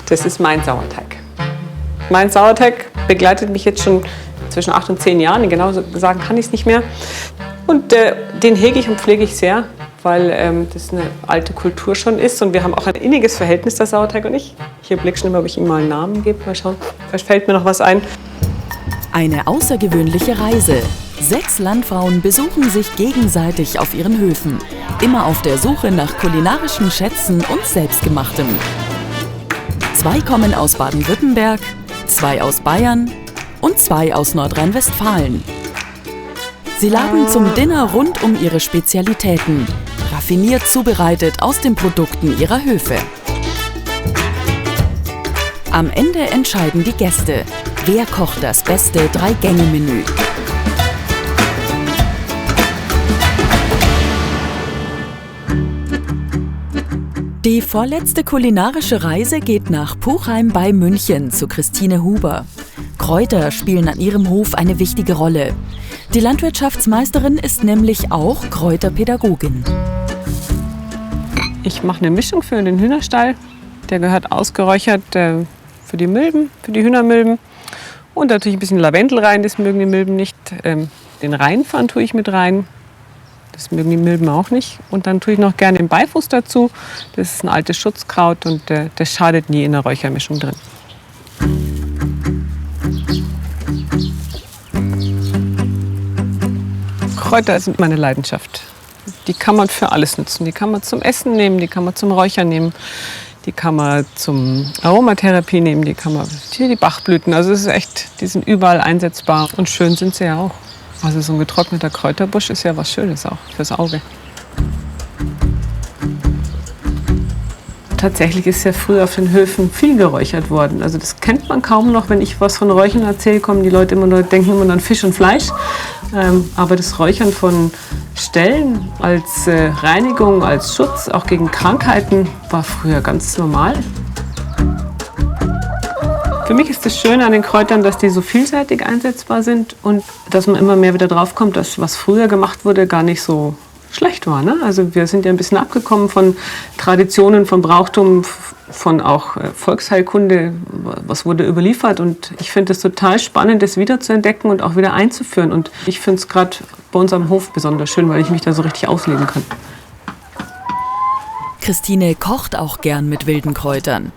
Das ist mein Sauerteig. Mein Sauerteig begleitet mich jetzt schon zwischen 8 und 10 Jahren. Genau sagen kann ich es nicht mehr. Und den hege ich und pflege ich sehr, weil das eine alte Kultur schon ist. Und wir haben auch ein inniges Verhältnis, der Sauerteig und ich. Ich überlege schon immer, ob ich ihm mal einen Namen gebe. Mal schauen, vielleicht fällt mir noch was ein. Eine außergewöhnliche Reise. 6 Landfrauen besuchen sich gegenseitig auf ihren Höfen. Immer auf der Suche nach kulinarischen Schätzen und Selbstgemachtem. 2 kommen aus Baden-Württemberg, 2 aus Bayern und 2 aus Nordrhein-Westfalen. Sie laden zum Dinner rund um ihre Spezialitäten, raffiniert zubereitet aus den Produkten ihrer Höfe. Am Ende entscheiden die Gäste, wer kocht das beste 3-Gänge-Menü. Die vorletzte kulinarische Reise geht nach Puchheim bei München zu Christine Huber. Kräuter spielen an ihrem Hof eine wichtige Rolle. Die Landwirtschaftsmeisterin ist nämlich auch Kräuterpädagogin. Ich mache eine Mischung für den Hühnerstall. Der gehört ausgeräuchert für die Milben, für die Hühnermilben. Und da tue ich ein bisschen Lavendel rein, das mögen die Milben nicht. Den Rheinfarn tue ich mit rein. Das mögen die Milben auch nicht. Und dann tue ich noch gerne den Beifuß dazu. Das ist ein altes Schutzkraut und das schadet nie in der Räuchermischung drin. Kräuter sind meine Leidenschaft. Die kann man für alles nutzen. Die kann man zum Essen nehmen, die kann man zum Räuchern nehmen, die kann man zum Aromatherapie nehmen, die kann man hier die Bachblüten. Also es ist echt, die sind überall einsetzbar und schön sind sie ja auch. Also so ein getrockneter Kräuterbusch ist ja was Schönes auch fürs Auge. Tatsächlich ist ja früher auf den Höfen viel geräuchert worden. Also das kennt man kaum noch, wenn ich was von Räuchern erzähle, kommen die Leute denken immer an Fisch und Fleisch. Aber das Räuchern von Ställen als Reinigung, als Schutz, auch gegen Krankheiten, war früher ganz normal. Für mich ist das Schöne an den Kräutern, dass die so vielseitig einsetzbar sind und dass man immer mehr wieder drauf kommt, dass was früher gemacht wurde, gar nicht so schlecht war. Ne? Also wir sind ja ein bisschen abgekommen von Traditionen, von Brauchtum, von auch Volksheilkunde, was wurde überliefert. Und ich finde es total spannend, das wieder zu entdecken und auch wieder einzuführen. Und ich finde es gerade bei uns am Hof besonders schön, weil ich mich da so richtig ausleben kann. Christine kocht auch gern mit wilden Kräutern.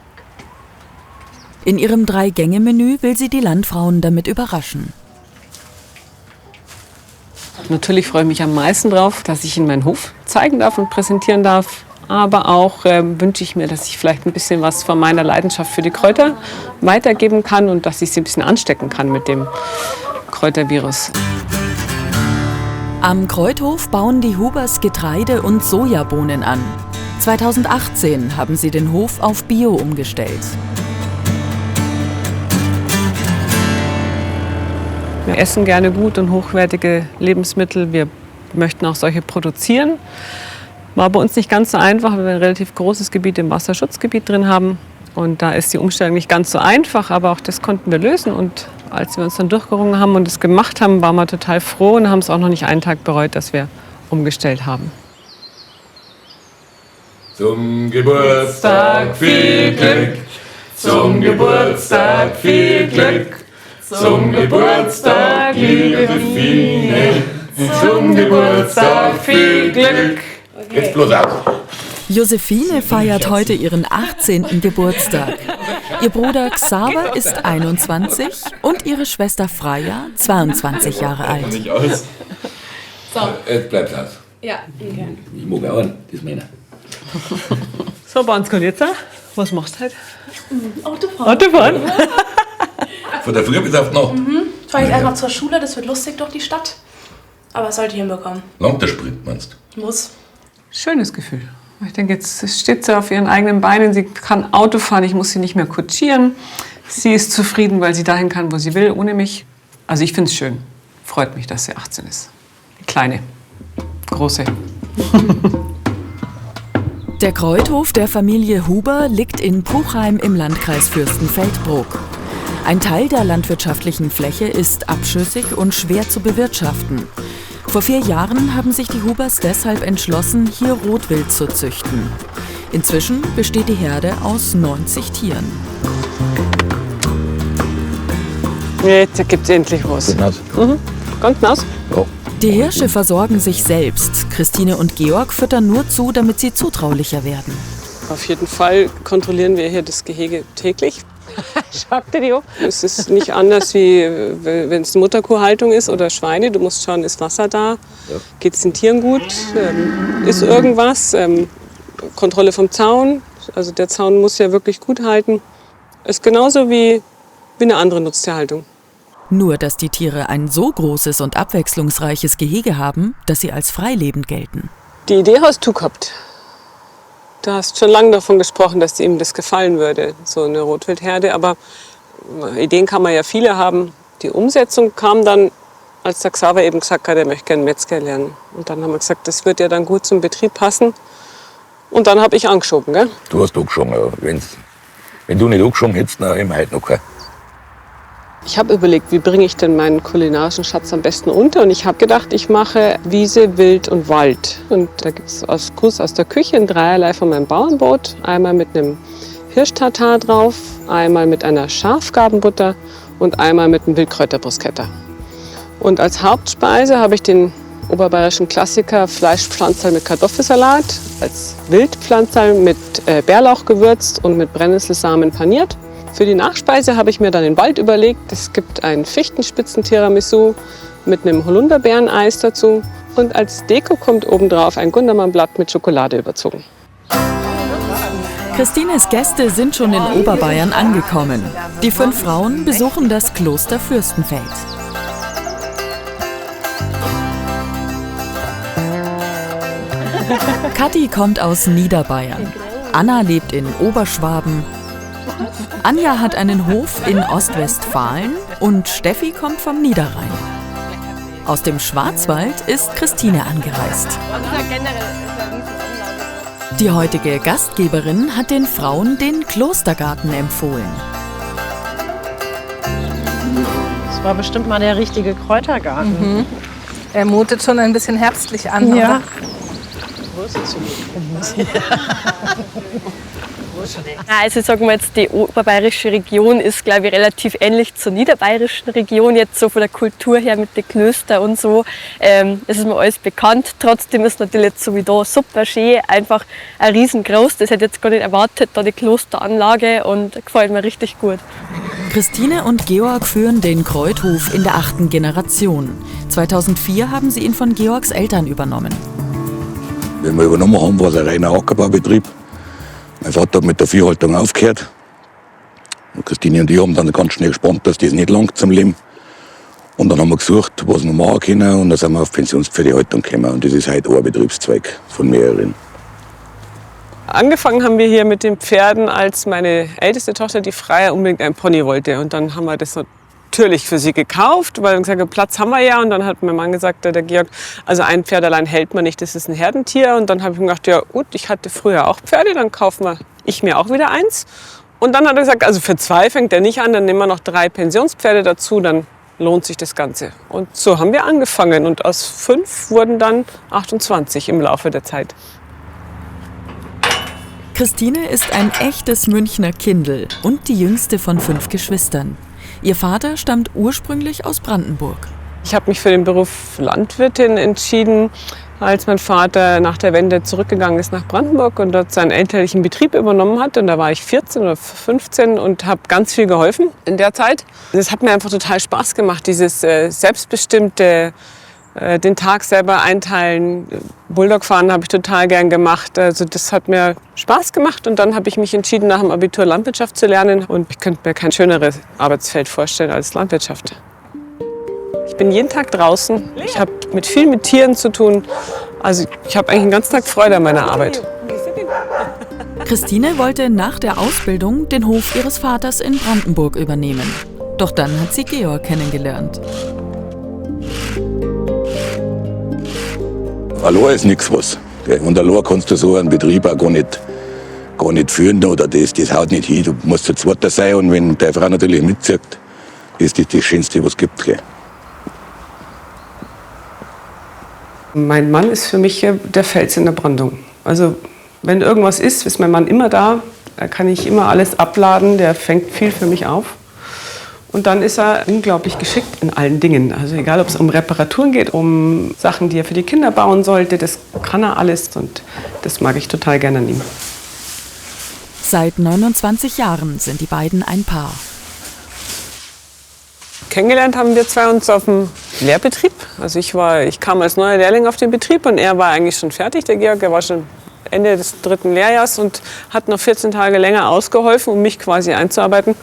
In ihrem 3-Gänge-Menü will sie die Landfrauen damit überraschen. Natürlich freue ich mich am meisten drauf, dass ich Ihnen meinen Hof zeigen darf und präsentieren darf. Aber auch wünsche ich mir, dass ich vielleicht ein bisschen was von meiner Leidenschaft für die Kräuter weitergeben kann und dass ich sie ein bisschen anstecken kann mit dem Kräutervirus. Am Kreuthof bauen die Hubers Getreide- und Sojabohnen an. 2018 haben sie den Hof auf Bio umgestellt. Wir essen gerne gut und hochwertige Lebensmittel. Wir möchten auch solche produzieren. War bei uns nicht ganz so einfach, weil wir ein relativ großes Gebiet im Wasserschutzgebiet drin haben. Und da ist die Umstellung nicht ganz so einfach, aber auch das konnten wir lösen. Und als wir uns dann durchgerungen haben und es gemacht haben, waren wir total froh und haben es auch noch nicht einen Tag bereut, dass wir umgestellt haben. Zum Geburtstag viel Glück, zum Geburtstag viel Glück. Zum Geburtstag, liebe Josephine, zum Geburtstag viel Glück. Jetzt bloß aus. Josephine feiert heute ihren 18. Geburtstag. Ihr Bruder Xaver ist 21 und ihre Schwester Freya 22 Jahre alt. Nicht aus. So. Jetzt bleibt's aus. Ja, okay. Ich mag auch an, das Männer. So, Banskonietza, was machst du heute? Autofahren. Autofahren? Von der Früh bis auf die Nacht. Ich fahre jetzt erstmal zur Schule, das wird lustig durch die Stadt. Aber es sollte hinbekommen. Langt der Sprit, meinst du? Muss. Schönes Gefühl. Ich denke, jetzt steht sie auf ihren eigenen Beinen. Sie kann Auto fahren, ich muss sie nicht mehr kutschieren. Sie ist zufrieden, weil sie dahin kann, wo sie will, ohne mich. Also ich finde es schön. Freut mich, dass sie 18 ist. Die Kleine. Große. Der Kreuthof der Familie Huber liegt in Puchheim im Landkreis Fürstenfeldbruck. Ein Teil der landwirtschaftlichen Fläche ist abschüssig und schwer zu bewirtschaften. Vor 4 Jahren haben sich die Hubers deshalb entschlossen, hier Rotwild zu züchten. Inzwischen besteht die Herde aus 90 Tieren. Jetzt gibt es endlich was. Ganz nass. Ja. Die Hirsche versorgen sich selbst. Christine und Georg füttern nur zu, damit sie zutraulicher werden. Auf jeden Fall kontrollieren wir hier das Gehege täglich. Schaut dir die an. Es ist nicht anders, wie wenn es Mutterkuhhaltung ist oder Schweine. Du musst schauen, ist Wasser da? Geht es den Tieren gut? Ist irgendwas? Kontrolle vom Zaun. Also der Zaun muss ja wirklich gut halten. Ist genauso wie eine andere Nutztierhaltung. Nur, dass die Tiere ein so großes und abwechslungsreiches Gehege haben, dass sie als freilebend gelten. Die Idee hast du gehabt. Du hast schon lange davon gesprochen, dass ihm das gefallen würde, so eine Rotwildherde. Aber Ideen kann man ja viele haben. Die Umsetzung kam dann, als der Xaver eben gesagt hat, er möchte gerne Metzger lernen. Und dann haben wir gesagt, das wird ja dann gut zum Betrieb passen. Und dann habe ich angeschoben, gell? Du hast angeschoben, ja. Wenn du nicht angeschoben hättest, dann hätten wir heute noch keinen. Ich habe überlegt, wie bringe ich denn meinen kulinarischen Schatz am besten unter. Und ich habe gedacht, ich mache Wiese, Wild und Wald. Und da gibt es aus Gruß aus der Küche in dreierlei von meinem Bauernbrot. Einmal mit einem Hirschtartar drauf, einmal mit einer Schafgarbenbutter und einmal mit einem Wildkräuterbruschetta. Und als Hauptspeise habe ich den oberbayerischen Klassiker Fleischpflanzerl mit Kartoffelsalat, als Wildpflanzerl mit Bärlauch gewürzt und mit Brennnesselsamen paniert. Für die Nachspeise habe ich mir dann den Wald überlegt. Es gibt ein Fichtenspitzen-Tiramisu mit einem Holunderbeereneis dazu. Und als Deko kommt obendrauf ein Gundermannblatt mit Schokolade überzogen. Christines Gäste sind schon in Oberbayern angekommen. Die 5 Frauen besuchen das Kloster Fürstenfeld. Kathi kommt aus Niederbayern. Anna lebt in Oberschwaben. Anja hat einen Hof in Ostwestfalen und Steffi kommt vom Niederrhein. Aus dem Schwarzwald ist Christine angereist. Die heutige Gastgeberin hat den Frauen den Klostergarten empfohlen. Das war bestimmt mal der richtige Kräutergarten. Er mutet schon ein bisschen herbstlich an. Ja. Oder? Also sagen wir jetzt, die oberbayerische Region ist, glaube ich, relativ ähnlich zur niederbayerischen Region, jetzt so von der Kultur her mit den Klöstern und so. Das ist mir alles bekannt. Trotzdem ist natürlich jetzt so wie da super schön, einfach ein riesengroß. Das hätte ich jetzt gar nicht erwartet, da die Klosteranlage, und gefällt mir richtig gut. Christine und Georg führen den Kräuthof in der 8. Generation. 2004 haben sie ihn von Georgs Eltern übernommen. Wenn wir übernommen haben, war es ein reiner Ackerbaubetrieb. Mein Vater hat mit der Viehhaltung aufgehört. Und Christine und ich haben dann ganz schnell gespannt, dass das nicht langt zum Leben. Und dann haben wir gesucht, was wir machen können, und dann sind wir auf Pensionspferdehaltung gekommen. Und das ist heute ein Betriebszweig von mehreren. Angefangen haben wir hier mit den Pferden, als meine älteste Tochter, die Freya, unbedingt einen Pony wollte. Und dann haben wir das natürlich für sie gekauft, weil wir gesagt haben, Platz haben wir ja. Und dann hat mein Mann gesagt, der Georg, also ein Pferd allein hält man nicht, das ist ein Herdentier. Und dann habe ich mir gedacht, ja gut, ich hatte früher auch Pferde, dann kaufen ich mir auch wieder eins. Und dann hat er gesagt, also für 2 fängt er nicht an, dann nehmen wir noch 3 Pensionspferde dazu, dann lohnt sich das Ganze. Und so haben wir angefangen, und aus 5 wurden dann 28 im Laufe der Zeit. Christine ist ein echtes Münchner Kindl und die jüngste von 5 Geschwistern. Ihr Vater stammt ursprünglich aus Brandenburg. Ich habe mich für den Beruf Landwirtin entschieden, als mein Vater nach der Wende zurückgegangen ist nach Brandenburg und dort seinen elterlichen Betrieb übernommen hat. Und da war ich 14 oder 15 und habe ganz viel geholfen in der Zeit. Es hat mir einfach total Spaß gemacht, dieses selbstbestimmte, den Tag selber einteilen. Bulldog fahren habe ich total gern gemacht. Also das hat mir Spaß gemacht, und dann habe ich mich entschieden, nach dem Abitur Landwirtschaft zu lernen. Und ich könnte mir kein schöneres Arbeitsfeld vorstellen als Landwirtschaft. Ich bin jeden Tag draußen. Ich habe viel mit Tieren zu tun. Also ich habe eigentlich den ganzen Tag Freude an meiner Arbeit. Christine wollte nach der Ausbildung den Hof ihres Vaters in Brandenburg übernehmen. Doch dann hat sie Georg kennengelernt. Allein ist nichts was. Und allein kannst du so einen Betrieb auch gar nicht führen, oder das haut nicht hin. Du musst zu zweit sein, und wenn deine Frau natürlich mitzieht, ist das das Schönste, was es gibt. Gell? Mein Mann ist für mich der Fels in der Brandung. Also Wenn irgendwas ist, ist mein Mann immer da. Da kann ich immer alles abladen. Der fängt viel für mich auf. Und dann ist er unglaublich geschickt in allen Dingen. Also egal, ob es um Reparaturen geht, um Sachen, die er für die Kinder bauen sollte, das kann er alles. Und das mag ich total gerne an ihm. Seit 29 Jahren sind die beiden ein Paar. Kennengelernt haben wir zwei uns auf dem Lehrbetrieb. Also ich kam als neuer Lehrling auf den Betrieb und er war eigentlich schon fertig, der Georg. Er war schon Ende des 3. Lehrjahres und hat noch 14 Tage länger ausgeholfen, um mich quasi einzuarbeiten.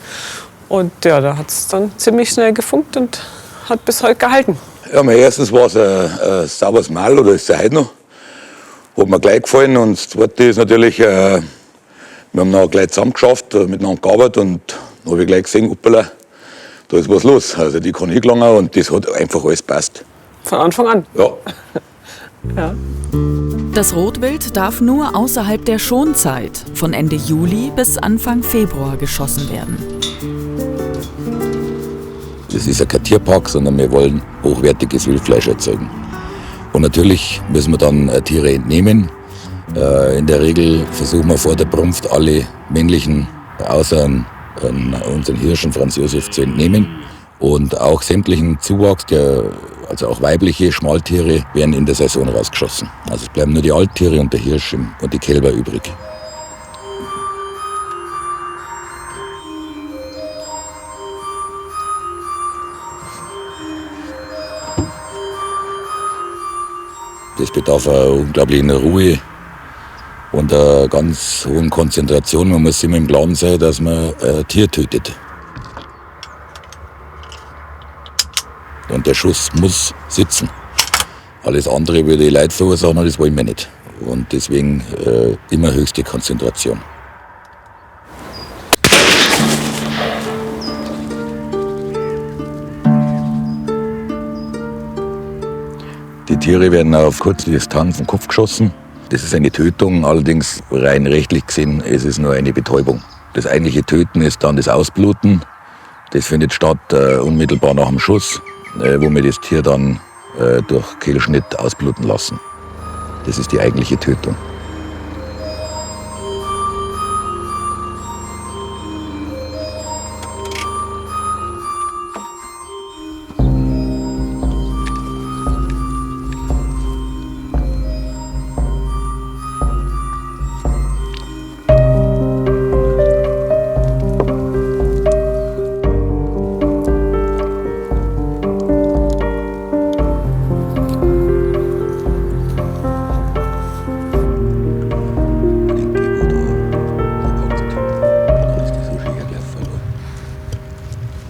Und ja, da hat es dann ziemlich schnell gefunkt und hat bis heute gehalten. Ja, erstens war es ein sauberes Mal, oder ist es heute noch. Hat mir gleich gefallen. Und das Zweite ist natürlich, wir haben dann gleich zusammen geschafft, miteinander gearbeitet. Und dann habe ich gleich gesehen, hoppala, da ist was los. Also die kann hingelangen und das hat einfach alles passt. Von Anfang an? Ja. Ja. Das Rotwild darf nur außerhalb der Schonzeit von Ende Juli bis Anfang Februar geschossen werden. Das ist ja kein Tierpark, sondern wir wollen hochwertiges Wildfleisch erzeugen. Und natürlich müssen wir dann Tiere entnehmen. In der Regel versuchen wir vor der Brunft alle männlichen, außer unseren Hirschen Franz Josef, zu entnehmen. Und auch sämtlichen Zuwachs, also auch weibliche Schmaltiere, werden in der Saison rausgeschossen. Also es bleiben nur die Alttiere und der Hirsch und die Kälber übrig. Das bedarf einer unglaublichen Ruhe und einer ganz hohen Konzentration. Man muss immer im Klaren sein, dass man ein Tier tötet. Und der Schuss muss sitzen. Alles andere würde die Leute verursachen und das wollen wir nicht. Und deswegen immer höchste Konzentration. Die Tiere werden auf kurze Distanz vom Kopf geschossen. Das ist eine Tötung, allerdings rein rechtlich gesehen ist es nur eine Betäubung. Das eigentliche Töten ist dann das Ausbluten. Das findet statt unmittelbar nach dem Schuss, wo wir das Tier dann durch Kehlschnitt ausbluten lassen. Das ist die eigentliche Tötung.